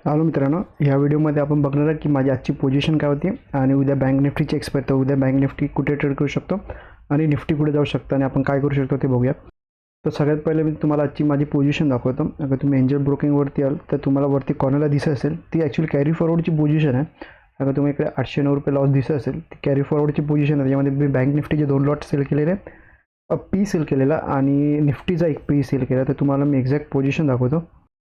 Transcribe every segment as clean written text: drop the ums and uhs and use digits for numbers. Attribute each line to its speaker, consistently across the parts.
Speaker 1: Hello मित्रांनो, या व्हिडिओमध्ये आपण बघणार आहे की माझी आजची पोझिशन काय होती आणि उद्या बँक निफ्टीची एक्सपायर, तर उद्या बँक निफ्टी कुठे ट्रेड करू शकतो आणि निफ्टी कुठे जाऊ शकतो आणि आपण काय करू शकतो ते बघूया. तर सगळ्यात पहिले मी तुम्हाला आजची माझी पोझिशन दाखवतो. अगर तुम्ही एंजल ब्रोकिंगवरती आल तर तुम्हाला वरती कॉर्नरला दिसत असेल ती ॲक्च्युली कॅरी फॉरवर्डची पोझिशन आहे. अगर तुम्ही इकडे 809 रुपये लॉस दिसत असेल ती कॅरी फॉरवर्डची पोझिशन आहे. त्याच्यामध्ये मी बँक निफ्टीचे 2 लॉट सेल केलेले, पी सेल केलेला आणि निफ्टीचा एक पी सेल केला. तर तुम्हाला मी एक्झॅक्ट पोझिशन दाखवतो.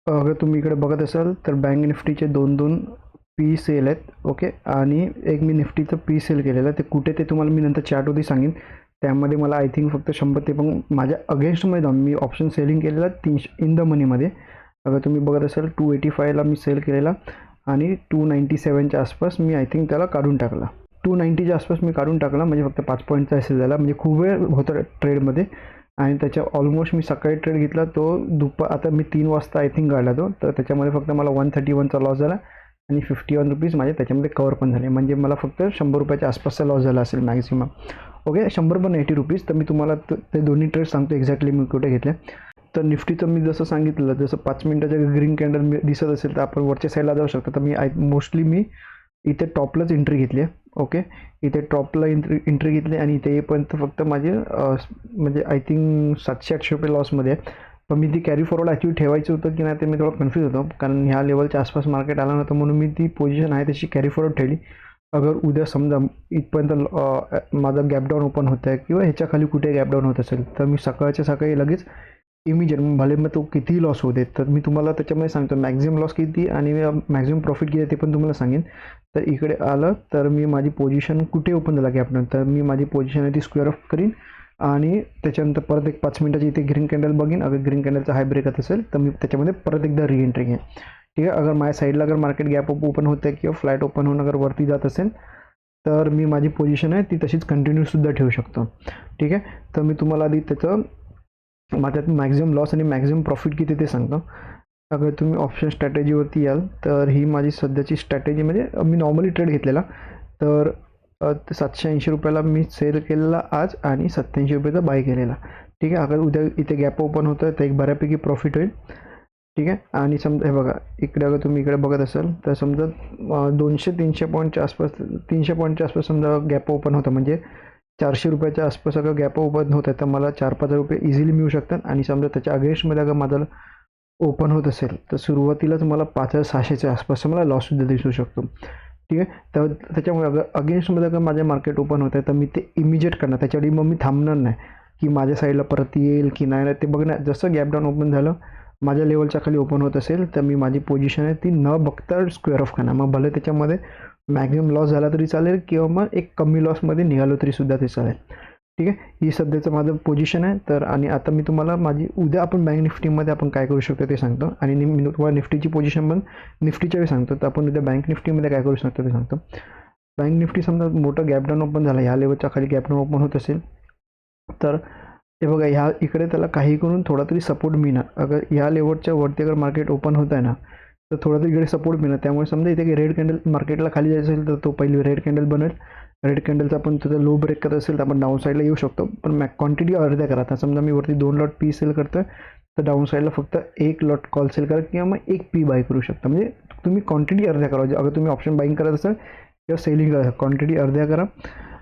Speaker 1: अगर तुम्ही इकडे बघत असाल तर बँक निफ्टीचे 2 पी सेल आहेत. ओके, आणि एक मी निफ्टीचं पी सेल केलेलं आहे. ते कुठे ते तुम्हाला मी नंतर चॅटवरती सांगेन. त्यामध्ये मला आय थिंक फक्त 100 ते पण माझ्या अगेन्स्टमध्ये जाऊन मी ऑप्शन सेलिंग केलेला 300 इन द मनीमध्ये. अगर तुम्ही बघत असाल 285ला मी सेल केलेला आणि 297च्या आसपास मी आय थिंक त्याला काढून टाकला. 290च्या आसपास मी काढून टाकला, म्हणजे फक्त 5 पॉईंटचा असेल झाला. म्हणजे खूप वेळ होतं ट्रेडमध्ये आणि त्याच्या ऑलमोस्ट मी सकाळी ट्रेड घेतला तो आता मी 3 वाजता आय थिंक काढला तो. तर त्याच्यामध्ये फक्त मला 131चा लॉस झाला आणि 51 रुपीज माझे त्याच्यामध्ये कवर पण झाले. म्हणजे मला फक्त 100 रुपयाच्या आसपासचा लॉस झाला असेल मॅक्झिमम. ओके, 100 पण 80 रुपीज. तर मी तुम्हाला ते दोन्ही ट्रेड सांगतो एक्झॅक्टली मी कुठे घेतले. तर निफ्टीचं मी जसं सांगितलं, जसं 5 मिनिटाच्या ग्रीन कॅन्डल दिसत असेल तर आपण वरच्या साईडला जाऊ शकतो. तर मी इथे टॉपलाच एंट्री घेतली आहे. ओके, इथे टॉपला एंट्री घेतली आणि इथे येईपर्यंत फक्त माझे म्हणजे आय थिंक 700-800 रुपये लॉसमध्ये आहे. पण मी ती कॅरी फॉरवर्ड ॲक्च्युली ठेवायचं होतं की नाही ते मी थोडं कन्फ्यूज होतो, कारण ह्या लेवलच्या आसपास मार्केट आलं नव्हतं म्हणून मी ती पोझिशन आहे तशी कॅरी फॉरवर्ड ठेवली. अगर उद्या समजा इथपर्यंत माझा गॅपडाऊन ओपन होत आहे किंवा ह्याच्या खाली कुठे गॅपडाऊन होत असेल तर मी सकाळच्या सकाळी लगेच इमिजिएट भले मग तो कितीही लॉस होते तर मी तुम्हाला त्याच्यामध्ये सांगतो मॅक्झिमम लॉस किती आणि मॅक्झिमम प्रॉफिट किती ते पण तुम्हाला सांगेन. तर इकडे आलं तर मी माझी पोझिशन कुठे ओपन झाला गॅपडाऊन, तर मी माझी पोझिशन आहे ती स्क्वेअर ऑफ करीन आणि त्याच्यानंतर परत एक 5 मिनिटाची इथे ग्रीन कॅन्डल बघीन. अगर ग्रीन कॅन्डलचा हाय ब्रेक असेल तर मी त्याच्यामध्ये परत एकदा री एंट्री घेईन. ठीक आहे, अगर माझ्या साईडला अगर मार्केट गॅप ओपन होतं आहे किंवा फ्लॅट ओपन होऊन अगर वरती जात असेल तर मी माझी पोझिशन आहे ती तशीच कंटिन्यूसुद्धा ठेवू शकतो. ठीक आहे, तर मी तुम्हाला आधी त्याचं माझ्यात मॅक्झिमम लॉस आणि मॅक्झिमम प्रॉफिट किती ते सांगतो. अगर तुम्ही ऑप्शन स्ट्रॅटेजीवरती याल तर ही माझी सध्याची स्ट्रॅटेजी, म्हणजे मी नॉर्मली ट्रेड घेतलेला. तर 780 रुपयाला मी सेल केलेला आज आणि 87 रुपयाचा बाय केलेला. ठीक आहे, अगर उद्या इथे गॅप ओपन होतं तर एक बऱ्यापैकी प्रॉफिट होईल. ठीक आहे, आणि समजा हे बघा इकडे अगर तुम्ही इकडे बघत असाल तर समजा 200-300 पॉईंटच्या आसपास 300 पॉईंटच्या आसपास समजा गॅप ओपन होतं, म्हणजे 400 रुपयाच्या आसपास अगर गॅप ओपन होत आहे तर मला 4-5 रुपये इझिली मिळू शकतात. आणि समजा त्याच्या अगेन्स्टमध्ये अगर माझा ओपन होत असेल तर सुरुवातीलाच मला 5600च्या आसपास मला लॉससुद्धा दिसू शकतो. ठीक आहे, तर त्याच्यामुळे अगर अगेन्स्टमध्ये अगर माझे मार्केट ओपन होत आहे तर मी ते इमिजिएट करणार, त्याच्यावेळी मग मी थांबणार नाही की माझ्या साईडला परत येईल की नाही ते बघणार. जसं गॅपडाऊन ओपन झालं माझ्या लेवलच्या खाली ओपन होत असेल तर मी माझी पोझिशन आहे ती न बघता स्क्वेअर ऑफ करणार. मग भले त्याच्यामध्ये मॅक्झिमम लॉस झाला तरी चालेल किंवा मग एक कमी लॉसमध्ये निघालो तरीसुद्धा ते चालेल. ठीक आहे, ही सध्याचं माझं पोझिशन आहे. तर आणि आता मी तुम्हाला माझी उद्या आपण बँक निफ्टीमध्ये आपण काय करू शकतो ते सांगतो आणि मी तुम्हाला निफ्टीची पोझिशन पण निफ्टीच्या वेळी सांगतो. तर आपण उद्या बँक निफ्टीमध्ये काय करू शकतो ते सांगतो. बँक निफ्टी समजा मोठं गॅपडाऊन ओपन झालं, ह्या लेवलच्या खाली गॅपडाऊन ओपन होत असेल तर ते बघा ह्या इकडे त्याला काही करून थोडा तरी सपोर्ट मिळणार. अगर ह्या लेवलच्या वरती अगर मार्केट ओपन होत आहे ना तर थोडा तरी इकडे सपोर्ट मिळणार. त्यामुळे समजा इथे रेड कॅन्डल मार्केटला खाली जायचं असेल तर तो पहिली रेड कॅन्डल बनेल. रेड कॅन्डलचा आपण त्याचा लो ब्रेक करत असेल तर आपण डाऊन साईडला येऊ शकतो, पण क्वांटिटी अर्ध्या करा. आता समजा मी वरती 2 लॉट पी सेल करतो तर डाऊन साईडला फक्त 1 लॉट कॉल सेल करा किंवा मग 1 पी बाय करू शकता. म्हणजे तुम्ही क्वांटिटी अर्ध्या करा. अगर तुम्ही ऑप्शन बाईंग करत असाल किंवा सेलिंग करा क्वांटिटी अर्ध्या करा.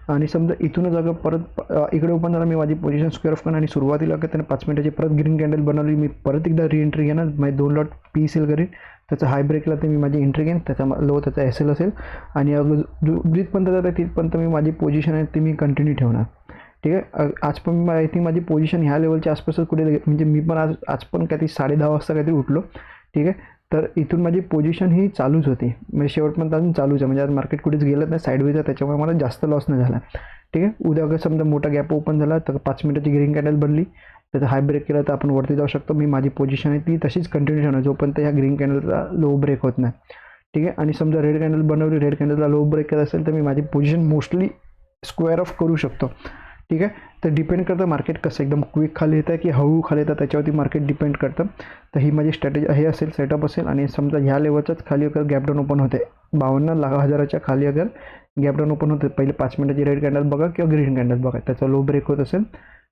Speaker 1: आणि समजा इथूनच अगर परत इकडे ओपन झाला मी माझी पोझिशन स्क्वेअर ऑफ करणार आणि सुरुवातीला अगर त्याने 5 मिनिटाची परत ग्रीन कॅन्डल बनवली मी परत एकदा री एंट्री घेणार. माझे 2 लॉट पी सेल करीन, त्याचा हाय ब्रेकला ते मी माझी एंट्री घेईन, त्याचा लो त्याचा एस एल असेल आणि जिथपर्यंत जातं तिथपर्यंत मी माझी पोझिशन आहे ती मी कंटिन्यू ठेवणार. ठीक आहे, आज पण मी आय थिंक माझी पोझिशन ह्या लेवलच्या आसपासच कुठे, म्हणजे मी पण आज पण काहीतरी 10:30 वाजता काहीतरी उठलो. ठीक आहे, तर इथून माझी पोझिशन ही चालूच होती, म्हणजे शेवटपर्यंत अजून चालूच आहे. म्हणजे आज मार्केट कुठेच गेलं नाही साईडवेज आहे, त्याच्यामुळे मला जास्त लॉस नाही झाला. ठीक आहे, उद्या अगर समजा मोठा गॅप ओपन झाला तर 5 मिनिटाची ग्रीन कॅन्डल बनली, त्याचा हाय ब्रेक केला तर आपण वरती जाऊ शकतो. मी माझी पोझिशन आहे ती तशीच कंटिन्यू ठेवणार जोपर्यंत ह्या ग्रीन कॅन्डलचा लो ब्रेक होत नाही. ठीक आहे, आणि समजा रेड कॅन्डल बनवली, रेड कॅन्डलला लो ब्रेक केला असेल तर मी माझी पोझिशन मोस्टली स्क्वेअर ऑफ करू शकतो. ठीक आहे, तर डिपेंड करतं मार्केट कसं एकदम क्विक खाली येतं की हळू खाली येतं त्याच्यावरती मार्केट डिपेंड करतं. तर ही माझी स्ट्रॅटेजी हे असेल, सेटअप असेल. आणि समजा ह्या लेवलच्याच खाली अगर गॅपडाऊन ओपन होते 52,00,000च्या खाली अगर गॅपडाऊन ओपन होते, पहिले 5 मिनिटाची रेड कॅन्डल बघा किंवा ग्रीन कॅन्डल बघा, त्याचा लो ब्रेक होत असेल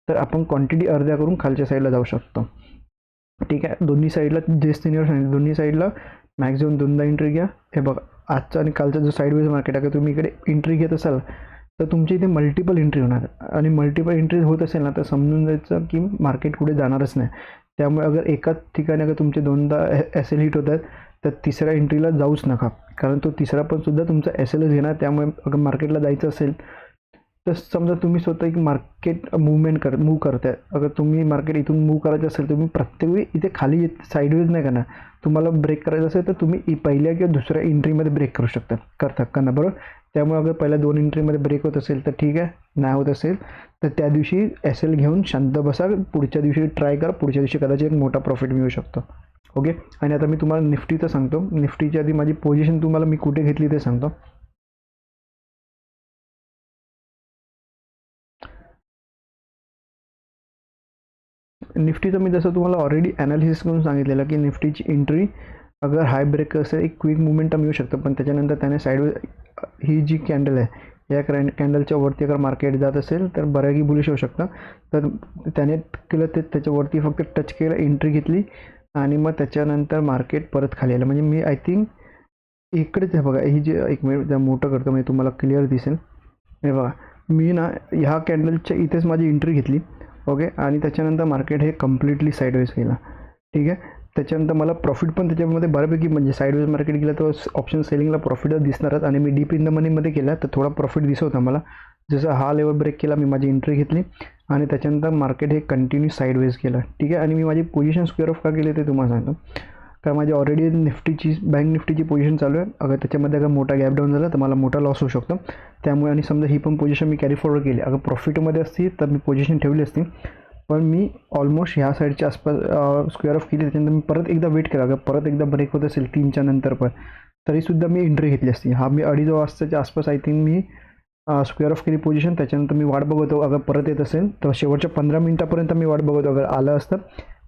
Speaker 1: तर आपण क्वांटिटी अर्ध्या करून खालच्या साईडला जाऊ शकतो. ठीक आहे, दोन्ही साईडला जे सिनियर सांगितलं दोन्ही साईडला मॅक्झिमम 2दा एंट्री घ्या. हे बघा आजचा आणि कालचा जो साईडवेज मार्केट आहे, तुम्ही इकडे एंट्री घेत असाल तर तुमची इथे मल्टिपल एंट्री होणार आणि मल्टिपल एंट्री होत असेल ना तर समजून जायचं की मार्केट कुठे जाणारच नाही. त्यामुळे अगर एकाच ठिकाणी अगर तुमचे 2दा एस एल हिट होत आहेत तर तिसऱ्या एंट्रीला जाऊच नका, कारण तो तिसरा पण सुद्धा तुमचा एस एलच घेणार. त्यामुळे अगर मार्केटला जायचं असेल तर समजा तुम्ही स्वतः एक मार्केट मूव करताय, अगर तुम्ही मार्केट इथून मूव करायचं असेल तुम्ही प्रत्येक वेळी इथे खाली साईडवेज नाही करणार. तुम्हाला ब्रेक करायचं असेल तर तुम्ही पहिल्या किंवा दुसऱ्या एंट्रीमध्ये ब्रेक करू शकता ना, बरोबर. त्यामुळे अगर पहिल्या 2 एंट्रीमध्ये ब्रेक होत असेल तर ठीक आहे, नाही होत असेल तर त्या दिवशी एस एल घेऊन शांत बसा. पुढच्या दिवशी ट्राय करा, पुढच्या दिवशी कदाचित एक मोठा प्रॉफिट मिळू शकतो. ओके. आणि आता मी तुम्हाला निफ्टीचं सांगतो. निफ्टीच्या आधी माझी पोझिशन तुम्हाला मी कुठे घेतली ते सांगतो. निफ्टीचं मी जसं तुम्हाला ऑलरेडी ॲनालिसिस करून सांगितलेलं की निफ्टीची एंट्री अगर हाय ब्रेक असेल एक क्विक मुवमेंटम येऊ शकतं, पण त्याच्यानंतर त्याने साईडवेज ही जी कॅन्डल आहे या कॅन्डलच्या वरती अगर मार्केट जात असेल तर बऱ्यापैकी बुलिश होऊ शकतं. तर त्याने केलं ते त्याच्यावरती फक्त टच केलं, एंट्री घेतली आणि मग त्याच्यानंतर मार्केट परत खाली आलं. म्हणजे मी आय थिंक इकडेच आहे बघा, ही जे एक मिनिट मोठं करतो म्हणजे तुम्हाला क्लिअर दिसेल. हे बघा मी ना ह्या कॅन्डलच्या इथेच माझी एंट्री घेतली. ओके. आणि त्याच्यानंतर मार्केट हे कम्प्लिटली साईडवेज गेला. ठीक आहे. त्याच्यानंतर मला प्रॉफिट पण त्याच्यामध्ये बऱ्यापैकी म्हणजे साईडवेज मार्केट गेलं तर ऑप्शन सेलिंगला प्रॉफिटच दिसणारच. आणि मी डीप इन द मनीमध्ये केला तर थोडा प्रॉफिट दिसत होता मला. जसं हा लेवल ब्रेक केला मी माझी एंट्री घेतली आणि त्याच्यानंतर मार्केट हे कंटिन्यू साईडवेज केलं. ठीक आहे. आणि मी माझी पोझिशन स्क्वेअर ऑफ का केली ते तुम्हाला सांगतो. कारण माझी ऑलरेडी बँक निफ्टीची पोझिशन चालू आहे. अगर त्याच्यामध्ये अगर मोठा गॅप डाऊन झाला तर मला मोठा लॉस होऊ शकतो. त्यामुळे आणि समजा ही पण पोझिशन मी कॅरी फॉरवर्ड केली, अगर प्रॉफिटमध्ये असती तर मी पोझिशन ठेवली असती, पण मी ऑलमोस्ट ह्या साईडच्या आसपास स्क्वेअर ऑफ केली. त्याच्यानंतर मी परत एकदा वेट केला, अगर परत एकदा ब्रेक होत असेल 3च्या नंतर पण तरीसुद्धा मी एंट्री घेतली असती. हा मी 2:30 वाजताच्या आसपास I think me square of केली पोझिशन. त्याच्यानंतर मी वाट बघतो, अगर परत येत असेल तर शेवटच्या 15 मिनिटापर्यंत मी वाट बघतो. अगर आलं असतं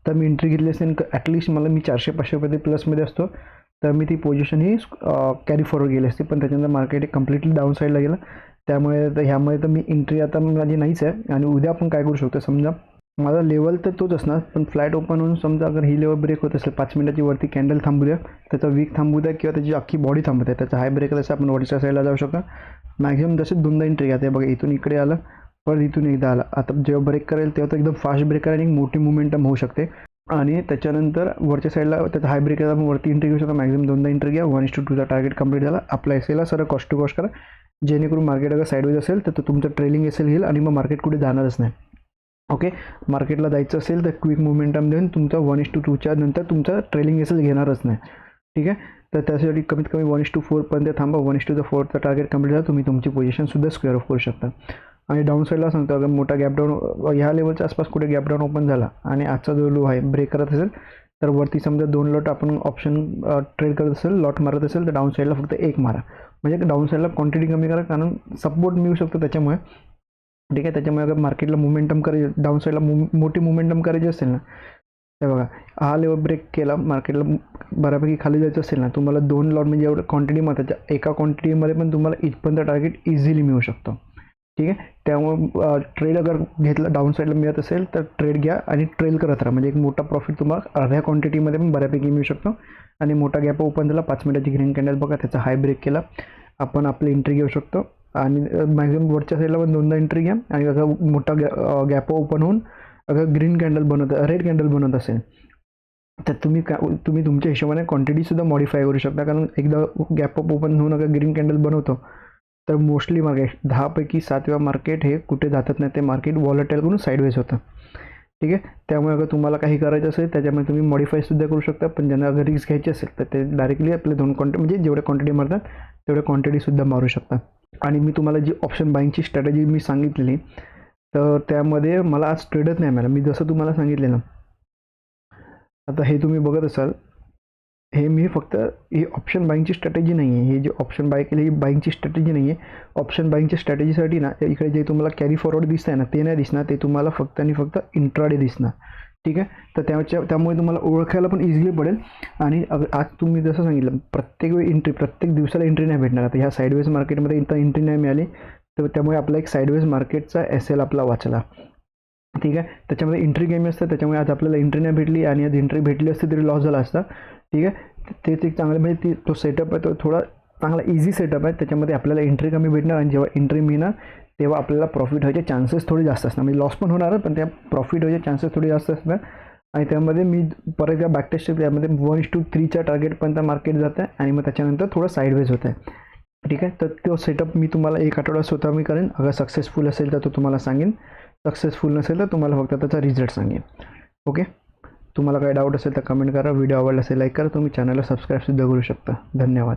Speaker 1: तर मी एंट्री घेतली असेल. ॲटलिस्ट मला मी 400-500 रुपये प्लसमध्ये असतो तर मी ती पोझिशन ही कॅरी फॉरवर्ड केली असती. पण त्याच्यानंतर मार्केट कम्प्लिटली डाऊन साईडला गेलं. त्यामुळे तर ह्यामुळे तर मी एंट्री आता माझी नाहीच आहे. आणि उद्या आपण काय करू शकतो, समजा माझा लेवल तर तोच असणार, पण फ्लॅट ओपन होऊन समजा अगर ही लेवल ब्रेक होत असेल 5 मिनिटाची वरती कॅन्डल थांबू द्या, त्याचा वीक थांबू द्या किंवा त्याची अख्खी बॉडी थांबू द्या. त्याचा हाय ब्रेक असं आपण वरच्या साईडला जाऊ शकतो. मॅक्झिमम जसे 2दा एंट्री घ्या. ते बघा इथून इकडे आलं, परत इथून एकदा आला. आता जेव्हा ब्रेक करेल तेव्हा तर एकदम फास्ट ब्रेक करेल आणि एक मोठी मुवमेंटम होऊ शकते. आणि त्याच्यानंतर वरच्या साईडला त्याचा हाय ब्रेक आपण वरती एंट्री घेऊ शकतो. मॅक्झिमम 2दा एंट्री घ्या. 1:2चा टार्गेट कंप्लीट झाला. आपला एस एलला सरळ कॉस्ट टू कॉस्ट करा, जेणेकरून मार्केट अगर साईडवेज असेल तर तो तुमचं ट्रेलिंग एस एल घेईल आणि मग मार्केट कुठे जाणारच नाही. ओके. मार्केटला जायचं असेल तर क्विक मुवमेंटम देऊन तुमचा 1:2च्या नंतर तुमचा ट्रेलिंग एस एल घेणारच नाही. ठीक आहे. तर त्यासाठी कमीत कमी 1:4 पर्यंत थांबा. 1:4चा टार्गेट कंप्लीट झाला, तुम्ही तुमची पोझिशनसुद्धा स्क्वेअर ऑफ करू शकता. आणि डाऊन साईडला सांगतो, अगर मोठा गॅप डाऊन ह्या लेवलच्या आसपास कुठे गॅप डाऊन ओपन झाला आणि आजचा जो लो आहे ब्रेक करत असेल तर वरती समजा 2 लॉट आपण ऑप्शन ट्रेड करत असेल, लॉट मारत असेल तर डाऊन साईडला फक्त 1 मारा. म्हणजे डाऊन साईडला क्वांटिटी कमी करा, कारण सपोर्ट मिळू शकतो त्याच्यामुळे. ठीक आहे. त्याच्यामुळे अगर मार्केटला मुवमेंटम करायची, डाऊन साईडला मोठी मुवमेंटम करायची असेल ना, हे बघा हा लेवल ब्रेक केला, मार्केटला बऱ्यापैकी खाली जायचं असेल ना, तुम्हाला 2 लॉट म्हणजे एवढं क्वांटिटी मारायच्या, एका क्वांटिटीमध्ये पण तुम्हाला इथपर्यंत टार्गेट इझिली मिळू शकतो. ठीक आहे. त्यामुळे ट्रेड अगर घेतला डाऊन साईडला मिळत असेल तर ट्रेड घ्या आणि ट्रेल करत राहा. म्हणजे एक मोठा प्रॉफिट तुम्हाला अर्ध्या क्वांटिटीमध्ये पण बऱ्यापैकी मिळू शकतो. आणि मोठा गॅप ओपन झाला, 5 मिनिटाची ग्रीन कॅन्डल बघा, त्याचा हाय ब्रेक केला, आपण आपली एंट्री घेऊ शकतो. आणि मॅक्झिमम वरच्या साईडला पण 2दा एंट्री घ्या. आणि अगर मोठा गॅप ओपन होऊन अगर ग्रीन कॅन्डल रेड कॅन्डल बनत असेल तर तुम्ही तुमच्या हिशोबाने क्वांटिटीसुद्धा मॉडिफाय करू शकता. कारण एकदा गॅप अप ओपन होऊन अगर ग्रीन कॅन्डल बनवतो तर मोस्टली मार्केट 10पैकी 7 वेळा मार्केट हे कुठे जातच नाही, ते मार्केट वॉलेटाईल करून साईडवेज होतं. ठीक आहे. त्यामुळे अगर तुम्हाला काही करायचं असेल त्याच्यामध्ये तुम्ही मॉडिफायसुद्धा करू शकता. पण ज्यांना अगर रिस्क घ्यायची असेल तर ते डायरेक्टली आपले 2 क्वांटिटी म्हणजे जेवढ्या क्वांटिटी मारतात तेवढ्या क्वांटिटीसुद्धा मारू शकता. आणि मी तुम्हाला जी ऑप्शन बाईंगची स्ट्रॅटेजी मी सांगितलेली तर त्यामध्ये मला आज ट्रेडच नाही मिळाला. मी जसं तुम्हाला सांगितले ना, आता हे तुम्ही बघत असाल, हे मी फक्त ही ऑप्शन बाईंगची स्ट्रॅटेजी नाही आहे. हे जे ऑप्शन बाय केली ही बाईंगची स्ट्रॅटेजी नाही आहे. ऑप्शन बाईंगच्या स्ट्रॅटेजीसाठी ना इकडे जे तुम्हाला कॅरी फॉरवर्ड दिसत आहे ना ते नाही दिसणार, ते तुम्हाला फक्त आणि फक्त इंट्राडे दिसणार. ठीक आहे. तर त्यामुळे तुम्हाला ओळखायला पण इझिली पडेल. आणि आज तुम्ही जसं सांगितलं प्रत्येक वेळी एंट्री, प्रत्येक दिवसाला एंट्री नाही भेटणार. आता ह्या साईडवेज मार्केटमध्ये इथं एंट्री नाही मिळाली तर त्यामुळे आपला एक साईडवेज मार्केटचा एस एल आपला वाचला. ठीक आहे. त्याच्यामध्ये एंट्री गेम असतं, त्याच्यामुळे आज आपल्याला एंट्री नाही भेटली आणि आज एंट्री भेटली असती तरी लॉस झाला असता. ठीक आहे. ते चांगलं म्हणजे तो सेटअप आहे तो थोडा चांगला इझी सेटअप आहे. त्याच्यामध्ये आपल्याला एंट्री कमी भेटणार आणि जेव्हा एंट्री मिळणार तेव्हा आपल्याला प्रॉफिट व्हायचे चान्सेस थोडे जास्त असणार. म्हणजे लॉस पण होणार पण त्या प्रॉफिट व्हायचे चान्सेस थोडे जास्त असणार. आणि त्यामध्ये मी परत त्या बॅकटेस्ट त्यामध्ये 1:3च्या टार्गेटपर्यंत मार्केट जातं आणि मग त्याच्यानंतर थोडं साईडवेज होतं आहे. ठीक आहे. तर तो सेटअप मी तुम्हाला 1 आठवडा स्वतः मी करेन. अगर सक्सेसफुल असेल तर तो तुम्हाला सांगेन, सक्सेसफुल नसेल तर तुम्हाला फक्त त्याचा रिझल्ट सांगेन. ओके. तुम्हाला काही डाऊट असेल तर कमेंट करा. व्हिडिओ आवडला असेल लाईक करा. तुम्ही चॅनलला सबस्क्राईबसुद्धा करू शकता. धन्यवाद.